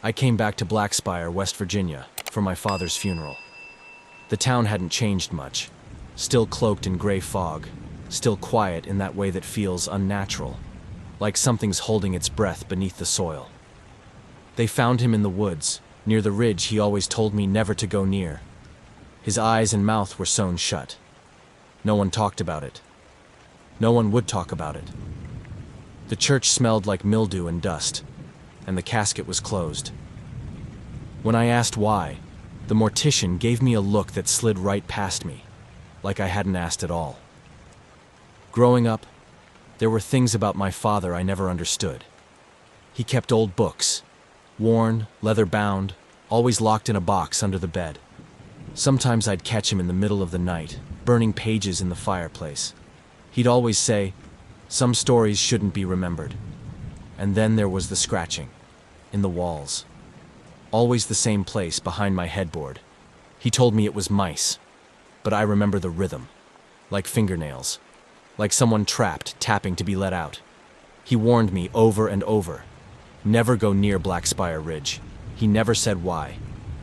I came back to Blackspire, West Virginia, for my father's funeral. The town hadn't changed much, still cloaked in gray fog, still quiet in that way that feels unnatural, like something's holding its breath beneath the soil. They found him in the woods, near the ridge he always told me never to go near. His eyes and mouth were sewn shut. No one talked about it. No one would talk about it. The church smelled like mildew and dust, and the casket was closed. When I asked why, the mortician gave me a look that slid right past me, like I hadn't asked at all. Growing up, there were things about my father I never understood. He kept old books, worn, leather-bound, always locked in a box under the bed. Sometimes I'd catch him in the middle of the night, burning pages in the fireplace. He'd always say, "Some stories shouldn't be remembered." And then there was the scratching, in the walls. Always the same place behind my headboard. He told me it was mice, but I remember the rhythm, like fingernails, like someone trapped, tapping to be let out. He warned me over and over, never go near Blackspire Ridge. He never said why.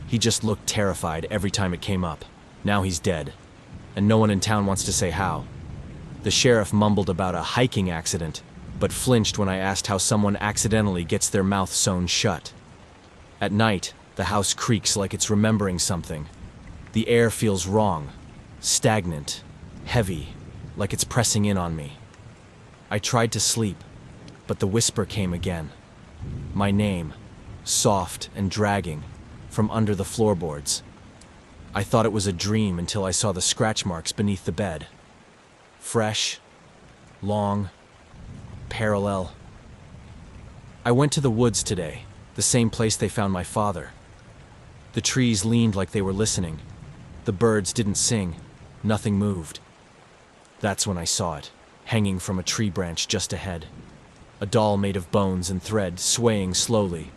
He just looked terrified every time it came up. Now he's dead, and no one in town wants to say how. The sheriff mumbled about a hiking accident, but flinched when I asked how someone accidentally gets their mouth sewn shut. At night, the house creaks like it's remembering something. The air feels wrong, stagnant, heavy, like it's pressing in on me. I tried to sleep, but the whisper came again. My name, soft and dragging, from under the floorboards. I thought it was a dream until I saw the scratch marks beneath the bed. Fresh, long, parallel. I went to the woods today, the same place they found my father. The trees leaned like they were listening. The birds didn't sing. Nothing moved. That's when I saw it, hanging from a tree branch just ahead. A doll made of bones and thread, swaying slowly,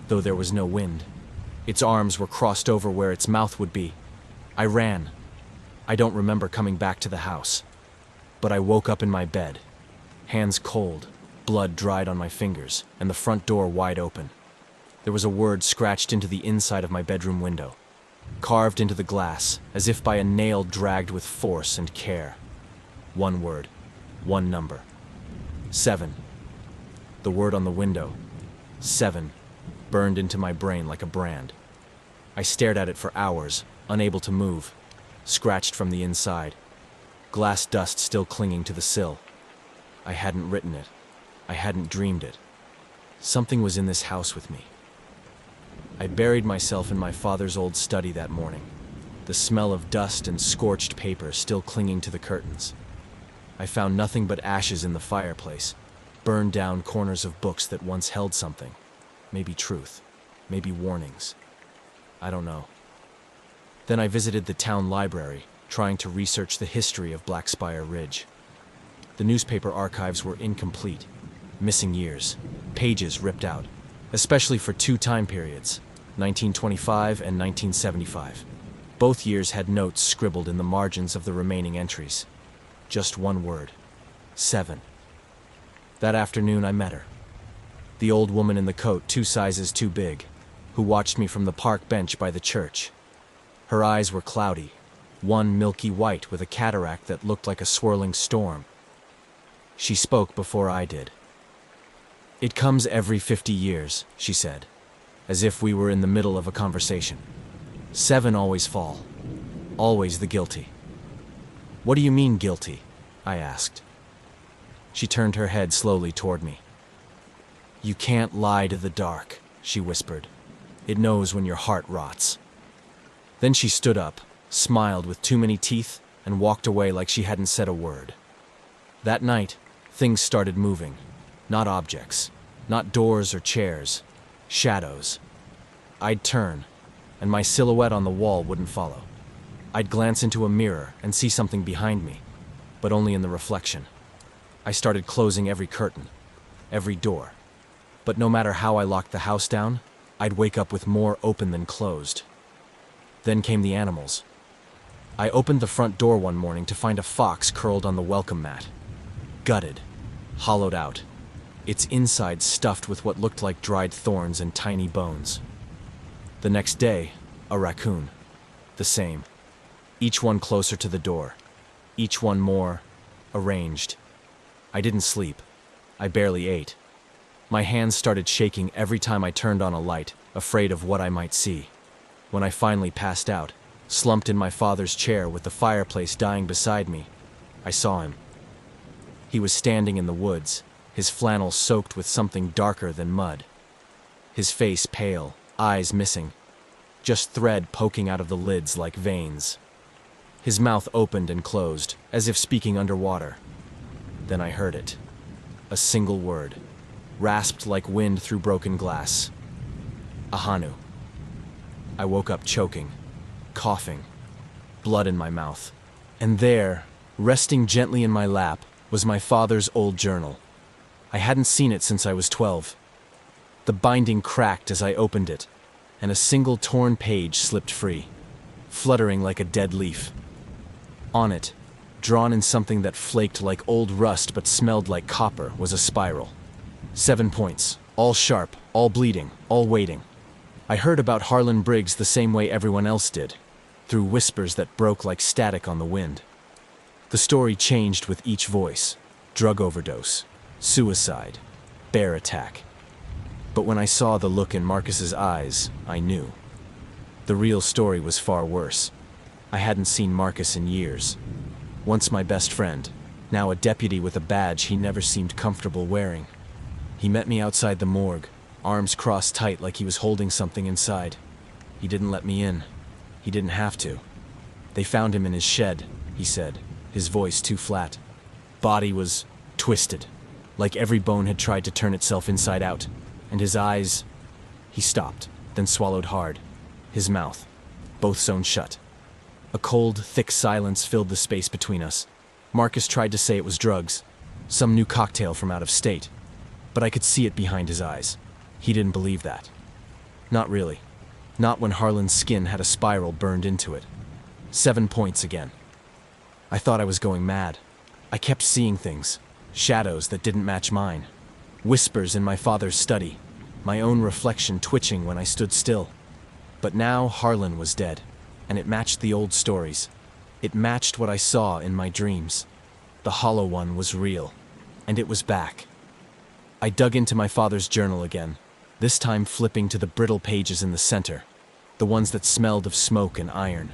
though there was no wind. Its arms were crossed over where its mouth would be. I ran. I don't remember coming back to the house. But I woke up in my bed, hands cold, blood dried on my fingers, and the front door wide open. There was a word scratched into the inside of my bedroom window, carved into the glass, as if by a nail dragged with force and care. One word, one number. 7. The word on the window, 7, burned into my brain like a brand. I stared at it for hours, unable to move, scratched from the inside. Glass dust still clinging to the sill. I hadn't written it. I hadn't dreamed it. Something was in this house with me. I buried myself in my father's old study that morning, the smell of dust and scorched paper still clinging to the curtains. I found nothing but ashes in the fireplace, burned down corners of books that once held something. Maybe truth, maybe warnings. I don't know. Then I visited the town library, trying to research the history of Blackspire Ridge. The newspaper archives were incomplete, missing years, pages ripped out, especially for 2 time periods, 1925 and 1975. Both years had notes scribbled in the margins of the remaining entries. Just one word, 7. That afternoon I met her. The old woman in the coat 2 sizes too big, who watched me from the park bench by the church. Her eyes were cloudy, one milky white with a cataract that looked like a swirling storm. She spoke before I did. "It comes every 50 years, she said, as if we were in the middle of a conversation. 7 always fall, always the guilty." "What do you mean guilty?" I asked. She turned her head slowly toward me. "You can't lie to the dark," she whispered. "It knows when your heart rots." Then she stood up, smiled with too many teeth, and walked away like she hadn't said a word. That night, things started moving. Not objects, not doors or chairs, shadows. I'd turn, and my silhouette on the wall wouldn't follow. I'd glance into a mirror and see something behind me, but only in the reflection. I started closing every curtain, every door. But no matter how I locked the house down, I'd wake up with more open than closed. Then came the animals. I opened the front door one morning to find a fox curled on the welcome mat. Gutted, hollowed out, its inside stuffed with what looked like dried thorns and tiny bones. The next day, a raccoon. The same. Each one closer to the door. Each one more arranged. I didn't sleep. I barely ate. My hands started shaking every time I turned on a light, afraid of what I might see. When I finally passed out, slumped in my father's chair with the fireplace dying beside me, I saw him. He was standing in the woods, his flannel soaked with something darker than mud. His face pale, eyes missing, just thread poking out of the lids like veins. His mouth opened and closed, as if speaking underwater. Then I heard it. A single word, rasped like wind through broken glass. Ahanu. I woke up choking, coughing, blood in my mouth. And there, resting gently in my lap, was my father's old journal. I hadn't seen it since I was 12. The binding cracked as I opened it, and a single torn page slipped free, fluttering like a dead leaf. On it, drawn in something that flaked like old rust but smelled like copper, was a spiral. 7 points, all sharp, all bleeding, all waiting. I heard about Harlan Briggs the same way everyone else did, through whispers that broke like static on the wind. The story changed with each voice. Drug overdose, suicide, bear attack. But when I saw the look in Marcus's eyes, I knew. The real story was far worse. I hadn't seen Marcus in years. Once my best friend, now a deputy with a badge he never seemed comfortable wearing. He met me outside the morgue, arms crossed tight like he was holding something inside. He didn't let me in. He didn't have to. They found him in his shed, he said, his voice too flat. Body was twisted, like every bone had tried to turn itself inside out, and his eyes... He stopped, then swallowed hard, his mouth, both sewn shut. A cold, thick silence filled the space between us. Marcus tried to say it was drugs, some new cocktail from out of state, but I could see it behind his eyes. He didn't believe that. Not really. Not when Harlan's skin had a spiral burned into it. 7 points again. I thought I was going mad. I kept seeing things, shadows that didn't match mine. Whispers in my father's study, my own reflection twitching when I stood still. But now Harlan was dead, and it matched the old stories. It matched what I saw in my dreams. The hollow one was real, and it was back. I dug into my father's journal again, this time flipping to the brittle pages in the center, the ones that smelled of smoke and iron.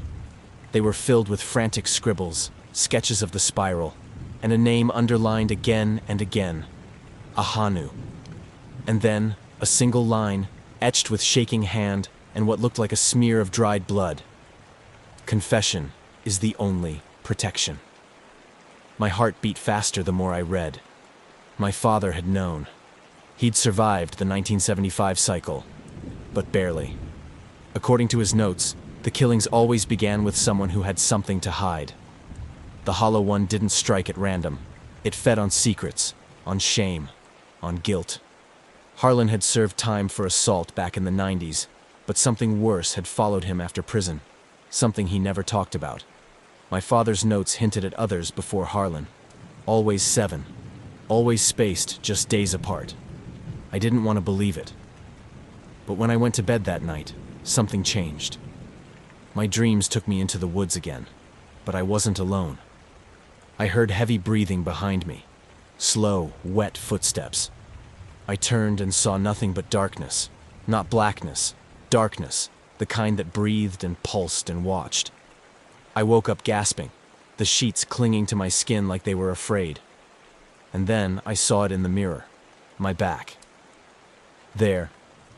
They were filled with frantic scribbles, sketches of the spiral, and a name underlined again and again. Ahanu. And then, a single line, etched with shaking hand and what looked like a smear of dried blood. Confession is the only protection. My heart beat faster the more I read. My father had known. He'd survived the 1975 cycle, but barely. According to his notes, the killings always began with someone who had something to hide. The hollow one didn't strike at random. It fed on secrets, on shame, on guilt. Harlan had served time for assault back in the 90s, but something worse had followed him after prison. Something he never talked about. My father's notes hinted at others before Harlan. Always 7. Always spaced just days apart. I didn't want to believe it. But when I went to bed that night, something changed. My dreams took me into the woods again, but I wasn't alone. I heard heavy breathing behind me. Slow, wet footsteps. I turned and saw nothing but darkness. Not blackness, darkness. The kind that breathed and pulsed and watched. I woke up gasping, the sheets clinging to my skin like they were afraid. And then I saw it in the mirror, my back. There,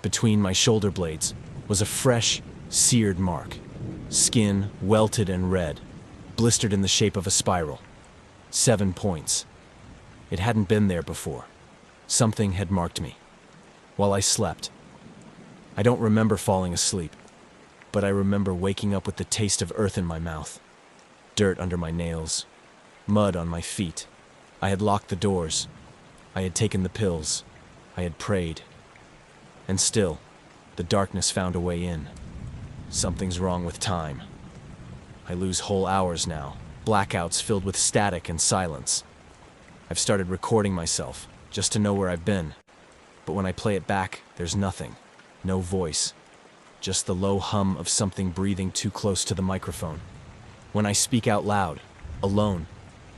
between my shoulder blades, was a fresh, seared mark. Skin welted and red, blistered in the shape of a spiral. 7 points. It hadn't been there before. Something had marked me. While I slept. I don't remember falling asleep. But I remember waking up with the taste of earth in my mouth, dirt under my nails, mud on my feet. I had locked the doors. I had taken the pills. I had prayed. And still, the darkness found a way in. Something's wrong with time. I lose whole hours now, blackouts filled with static and silence. I've started recording myself, just to know where I've been. But when I play it back, there's nothing. No voice. just the low hum of something breathing too close to the microphone. When I speak out loud, alone,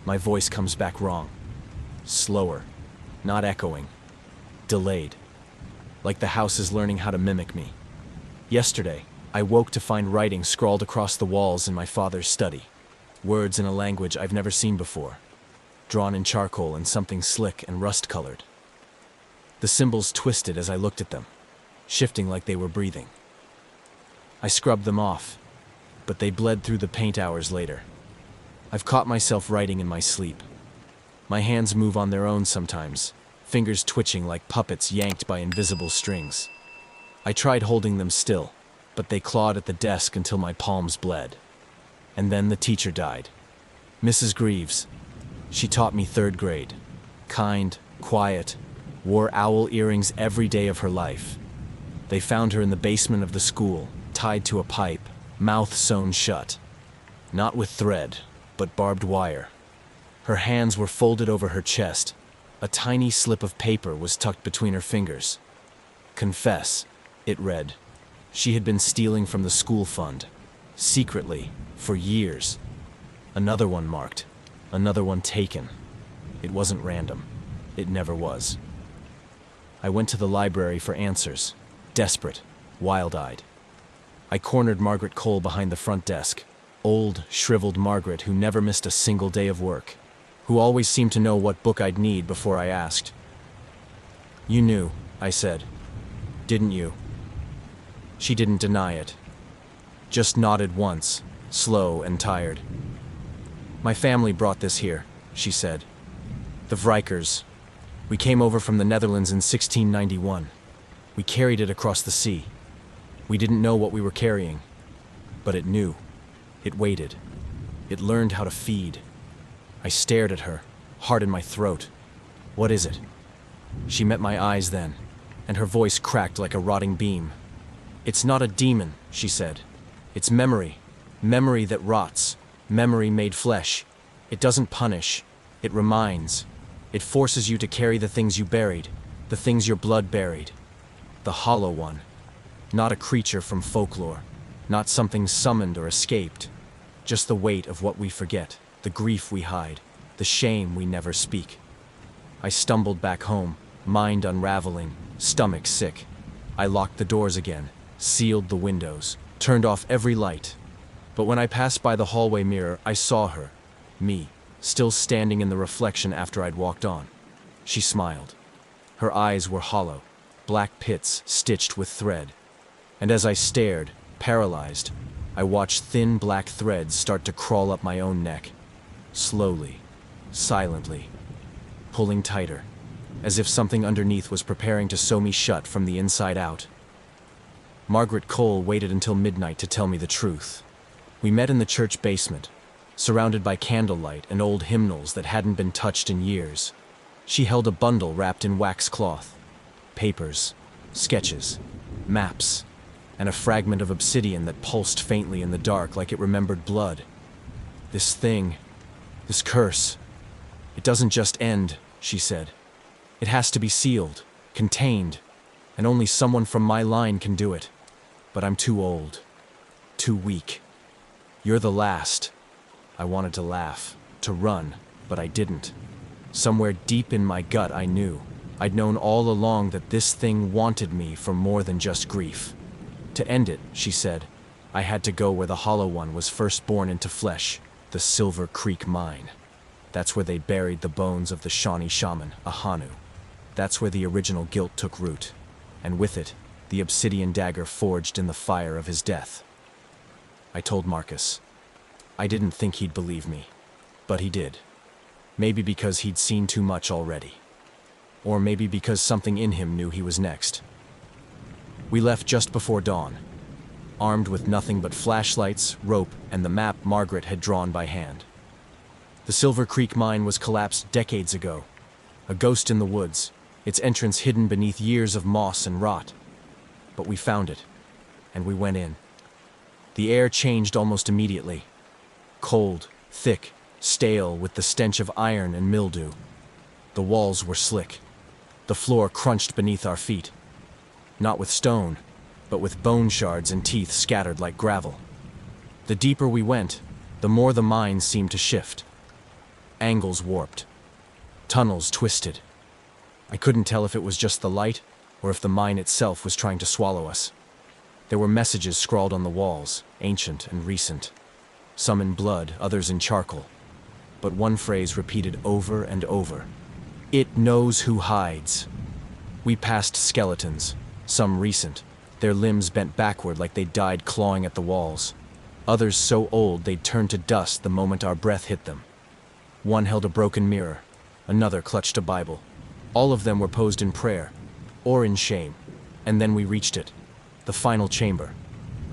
my voice comes back wrong. Slower, not echoing, delayed, like the house is learning how to mimic me. Yesterday, I woke to find writing scrawled across the walls in my father's study, words in a language I've never seen before, drawn in charcoal and something slick and rust-colored. The symbols twisted as I looked at them, shifting like they were breathing. I scrubbed them off, but they bled through the paint hours later. I've caught myself writing in my sleep. My hands move on their own sometimes, fingers twitching like puppets yanked by invisible strings. I tried holding them still, but they clawed at the desk until my palms bled. And then the teacher died. Mrs. Greaves. She taught me 3rd grade. Kind, quiet, wore owl earrings every day of her life. They found her in the basement of the school, tied to a pipe, mouth sewn shut. Not with thread, but barbed wire. Her hands were folded over her chest. A tiny slip of paper was tucked between her fingers. Confess, it read. She had been stealing from the school fund, secretly, for years. Another one marked, another one taken. It wasn't random. It never was. I went to the library for answers, desperate, wild-eyed. I cornered Margaret Cole behind the front desk, old, shriveled Margaret who never missed a single day of work, who always seemed to know what book I'd need before I asked. "You knew," I said. "Didn't you?" She didn't deny it, just nodded once, slow and tired. "My family brought this here," she said. "The Vrykers. We came over from the Netherlands in 1691. We carried it across the sea. We didn't know what we were carrying, but it knew. It waited. It learned how to feed." I stared at her, heart in my throat. "What is it?" She met my eyes then, and her voice cracked like a rotting beam. "It's not a demon," she said. "It's memory. Memory that rots. Memory made flesh. It doesn't punish. It reminds. It forces you to carry the things you buried, the things your blood buried. The hollow one. Not a creature from folklore. Not something summoned or escaped. Just the weight of what we forget, the grief we hide, the shame we never speak." I stumbled back home, mind unraveling, stomach sick. I locked the doors again, sealed the windows, turned off every light. But when I passed by the hallway mirror, I saw her, me, still standing in the reflection after I'd walked on. She smiled. Her eyes were hollow, black pits stitched with thread. And as I stared, paralyzed, I watched thin black threads start to crawl up my own neck. Slowly, silently, pulling tighter, as if something underneath was preparing to sew me shut from the inside out. Margaret Cole waited until midnight to tell me the truth. We met in the church basement, surrounded by candlelight and old hymnals that hadn't been touched in years. She held a bundle wrapped in wax cloth, papers, sketches, maps, and a fragment of obsidian that pulsed faintly in the dark like it remembered blood. "This thing, this curse, it doesn't just end," she said. "It has to be sealed, contained, and only someone from my line can do it. But I'm too old, too weak. You're the last." I wanted to laugh, to run, but I didn't. Somewhere deep in my gut I knew. I'd known all along that this thing wanted me for more than just grief. To end it, she said, I had to go where the Hollow One was first born into flesh, the Silver Creek Mine. That's where they buried the bones of the Shawnee shaman, Ahanu. That's where the original guilt took root, and with it, the obsidian dagger forged in the fire of his death. I told Marcus. I didn't think he'd believe me, but he did. Maybe because he'd seen too much already. Or maybe because something in him knew he was next. We left just before dawn, armed with nothing but flashlights, rope, and the map Margaret had drawn by hand. The Silver Creek Mine was collapsed decades ago, a ghost in the woods, its entrance hidden beneath years of moss and rot. But we found it, and we went in. The air changed almost immediately. Cold, thick, stale with the stench of iron and mildew. The walls were slick. The floor crunched beneath our feet. Not with stone, but with bone shards and teeth scattered like gravel. The deeper we went, the more the mine seemed to shift. Angles warped. Tunnels twisted. I couldn't tell if it was just the light or if the mine itself was trying to swallow us. There were messages scrawled on the walls, ancient and recent. Some in blood, others in charcoal. But one phrase repeated over and over. It knows who hides. We passed skeletons, some recent, their limbs bent backward like they'd died clawing at the walls. Others so old they'd turned to dust the moment our breath hit them. One held a broken mirror, another clutched a Bible. All of them were posed in prayer, or in shame. And then we reached it, the final chamber.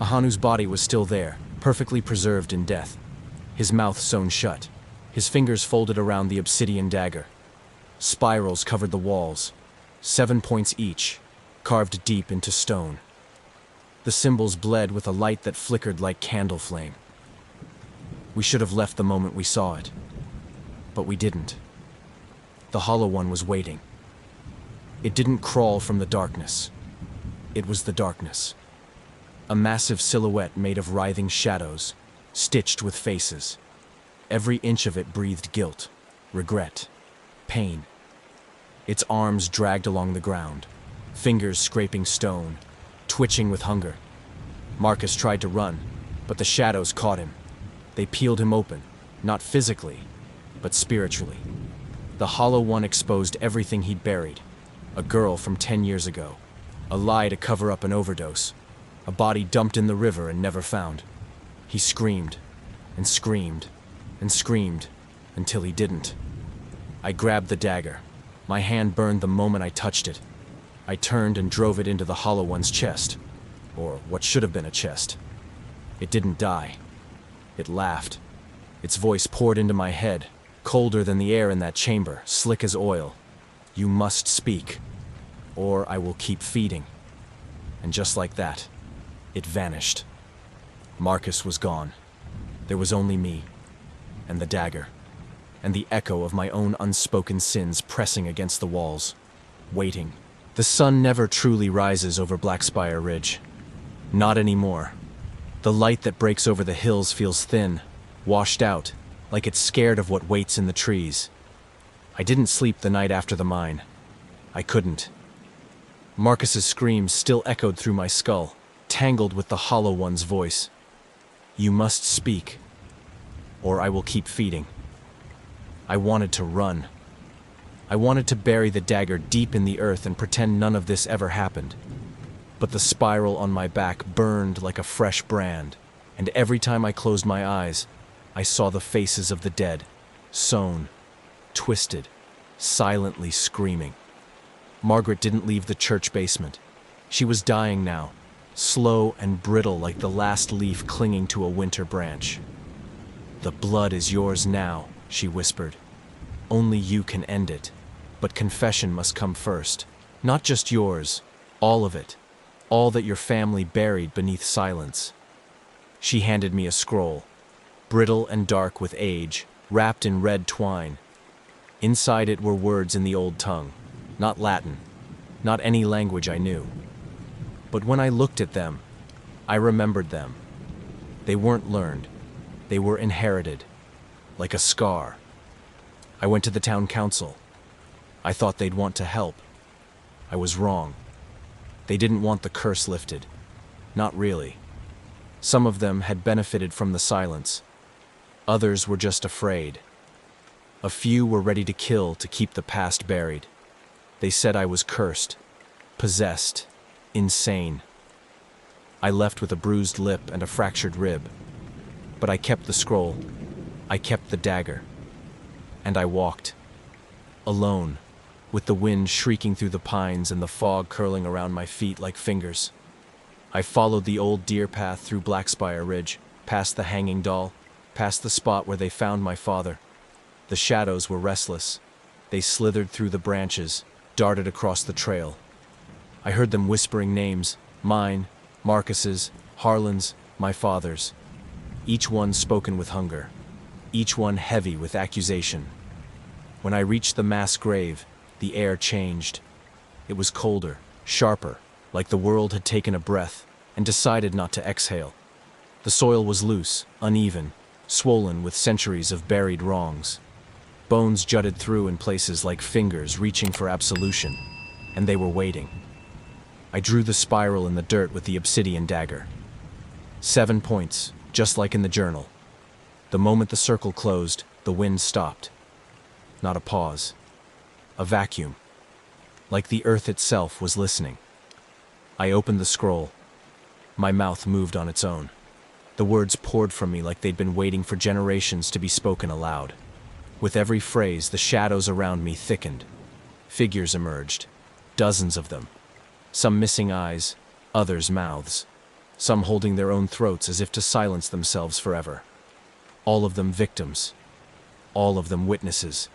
Ahanu's body was still there, perfectly preserved in death. His mouth sewn shut, his fingers folded around the obsidian dagger. Spirals covered the walls, 7 points each, carved deep into stone. The symbols bled with a light that flickered like candle flame. We should have left the moment we saw it, but we didn't. The Hollow One was waiting. It didn't crawl from the darkness. It was the darkness. A massive silhouette made of writhing shadows, stitched with faces. Every inch of it breathed guilt, regret, pain. Its arms dragged along the ground, fingers scraping stone, twitching with hunger. Marcus tried to run, but the shadows caught him. They peeled him open, not physically, but spiritually. The Hollow One exposed everything he'd buried. A girl from 10 years ago, a lie to cover up an overdose, a body dumped in the river and never found. He screamed, and screamed, and screamed, until he didn't. I grabbed the dagger. My hand burned the moment I touched it. I turned and drove it into the Hollow One's chest, or what should have been a chest. It didn't die. It laughed. Its voice poured into my head, colder than the air in that chamber, slick as oil. You must speak, or I will keep feeding. And just like that, it vanished. Marcus was gone. There was only me, and the dagger, and the echo of my own unspoken sins pressing against the walls, waiting. The sun never truly rises over Blackspire Ridge. Not anymore. The light that breaks over the hills feels thin, washed out, like it's scared of what waits in the trees. I didn't sleep the night after the mine. I couldn't. Marcus's screams still echoed through my skull, tangled with the Hollow One's voice. You must speak, or I will keep feeding. I wanted to run. I wanted to bury the dagger deep in the earth and pretend none of this ever happened. But the spiral on my back burned like a fresh brand, and every time I closed my eyes, I saw the faces of the dead, sewn, twisted, silently screaming. Margaret didn't leave the church basement. She was dying now, slow and brittle like the last leaf clinging to a winter branch. The blood is yours now, she whispered. Only you can end it. But confession must come first. Not just yours, all of it. All that your family buried beneath silence. She handed me a scroll, brittle and dark with age, wrapped in red twine. Inside it were words in the old tongue, not Latin, not any language I knew. But when I looked at them, I remembered them. They weren't learned. They were inherited, like a scar. I went to the town council. I thought they'd want to help. I was wrong. They didn't want the curse lifted. Not really. Some of them had benefited from the silence. Others were just afraid. A few were ready to kill to keep the past buried. They said I was cursed, possessed, insane. I left with a bruised lip and a fractured rib. But I kept the scroll. I kept the dagger. And I walked. Alone, with the wind shrieking through the pines and the fog curling around my feet like fingers. I followed the old deer path through Blackspire Ridge, past the hanging doll, past the spot where they found my father. The shadows were restless. They slithered through the branches, darted across the trail. I heard them whispering names, mine, Marcus's, Harlan's, my father's. Each one spoken with hunger, each one heavy with accusation. When I reached the mass grave, the air changed. It was colder, sharper, like the world had taken a breath, and decided not to exhale. The soil was loose, uneven, swollen with centuries of buried wrongs. Bones jutted through in places like fingers reaching for absolution, and they were waiting. I drew the spiral in the dirt with the obsidian dagger. 7 points, just like in the journal. The moment the circle closed, the wind stopped. Not a pause. A vacuum. Like the earth itself was listening. I opened the scroll. My mouth moved on its own. The words poured from me like they'd been waiting for generations to be spoken aloud. With every phrase, the shadows around me thickened. Figures emerged. Dozens of them. Some missing eyes, others mouths. Some holding their own throats as if to silence themselves forever. All of them victims. All of them witnesses.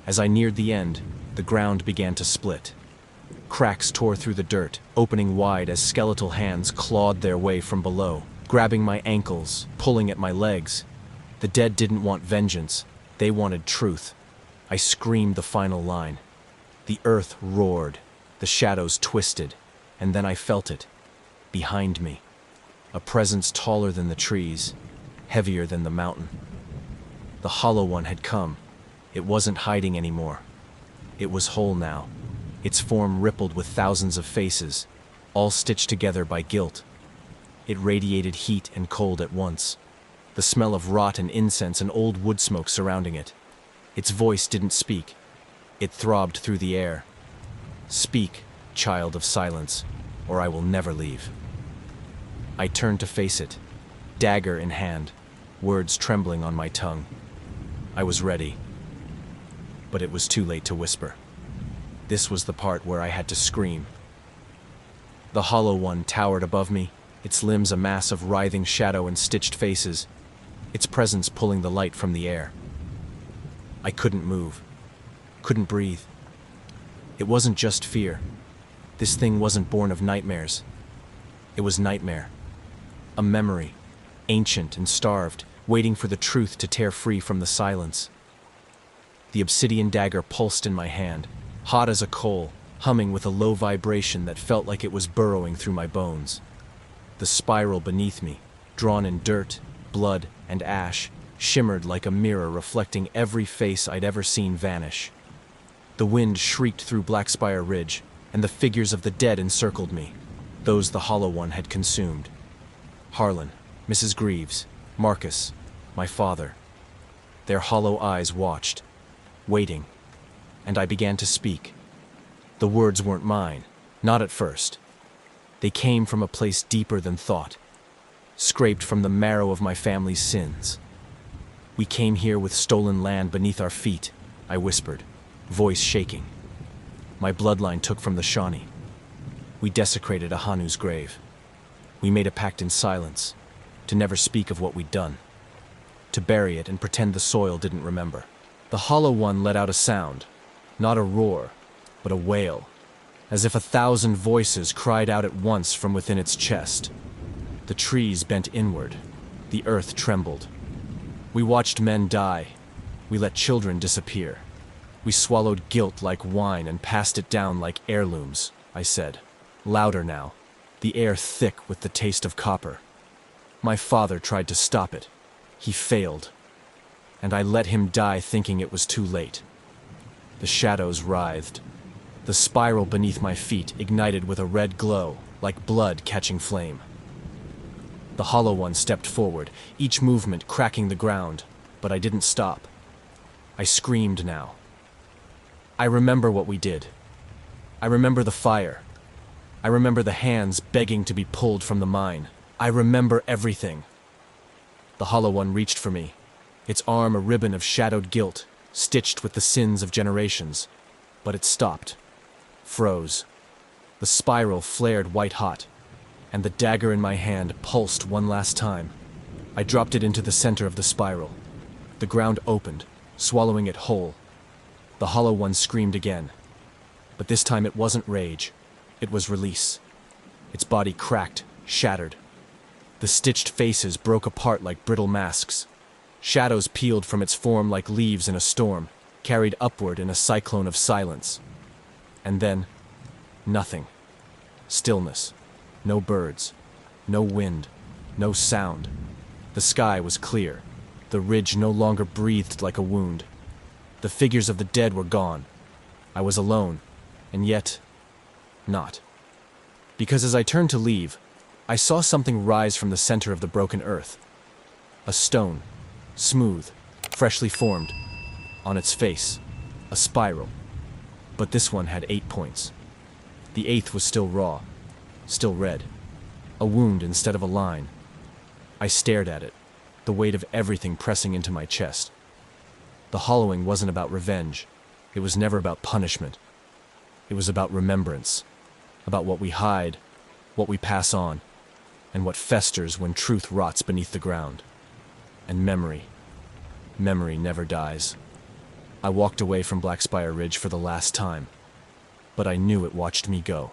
As I neared the end, the ground began to split. Cracks tore through the dirt, opening wide as skeletal hands clawed their way from below, grabbing my ankles, pulling at my legs. The dead didn't want vengeance. They wanted truth. I screamed the final line. The earth roared. The shadows twisted. And then I felt it. Behind me. A presence taller than the trees, heavier than the mountain. The Hollow One had come. It wasn't hiding anymore. It was whole now. Its form rippled with thousands of faces, all stitched together by guilt. It radiated heat and cold at once. The smell of rot and incense and old wood smoke surrounding it. Its voice didn't speak. It throbbed through the air. Speak, child of silence, or I will never leave. I turned to face it, dagger in hand, words trembling on my tongue. I was ready. But it was too late to whisper. This was the part where I had to scream. The Hollow One towered above me, its limbs a mass of writhing shadow and stitched faces, its presence pulling the light from the air. I couldn't move, couldn't breathe. It wasn't just fear. This thing wasn't born of nightmares. It was nightmare. A memory, ancient and starved, waiting for the truth to tear free from the silence. The obsidian dagger pulsed in my hand, hot as a coal, humming with a low vibration that felt like it was burrowing through my bones. The spiral beneath me, drawn in dirt, blood, and ash, shimmered like a mirror reflecting every face I'd ever seen vanish. The wind shrieked through Blackspire Ridge, and the figures of the dead encircled me, those the Hollow One had consumed. Harlan, Mrs. Greaves, Marcus, my father. Their hollow eyes watched, waiting, and I began to speak. The words weren't mine, not at first. They came from a place deeper than thought, scraped from the marrow of my family's sins. We came here with stolen land beneath our feet, I whispered, voice shaking. My bloodline took from the Shawnee. We desecrated Ahanu's grave. We made a pact in silence, to never speak of what we'd done, to bury it and pretend the soil didn't remember. The Hollow One let out a sound, not a roar, but a wail, as if 1,000 voices cried out at once from within its chest. The trees bent inward, the earth trembled. We watched men die, we let children disappear. We swallowed guilt like wine and passed it down like heirlooms, I said, louder now, the air thick with the taste of copper. My father tried to stop it. He failed. And I let him die thinking it was too late. The shadows writhed. The spiral beneath my feet ignited with a red glow, like blood catching flame. The Hollow One stepped forward, each movement cracking the ground, but I didn't stop. I screamed now. I remember what we did. I remember the fire. I remember the hands begging to be pulled from the mine. I remember everything. The Hollow One reached for me, its arm a ribbon of shadowed guilt, stitched with the sins of generations. But it stopped, froze. The spiral flared white-hot, and the dagger in my hand pulsed one last time. I dropped it into the center of the spiral. The ground opened, swallowing it whole. The Hollow One screamed again, but this time it wasn't rage. It was release. Its body cracked, shattered. The stitched faces broke apart like brittle masks. Shadows peeled from its form like leaves in a storm, carried upward in a cyclone of silence. And then, nothing. Stillness. No birds, no wind, no sound. The sky was clear. The ridge no longer breathed like a wound. The figures of the dead were gone. I was alone, and yet not. Because as I turned to leave, I saw something rise from the center of the broken earth. A stone, smooth, freshly formed. On its face, a spiral. But this one had 8 points. The 8th was still raw, still red. A wound instead of a line. I stared at it, the weight of everything pressing into my chest. The hollowing wasn't about revenge. It was never about punishment. It was about remembrance, about what we hide, what we pass on, and what festers when truth rots beneath the ground. And memory. Memory never dies. I walked away from Black Spire Ridge for the last time, but I knew it watched me go.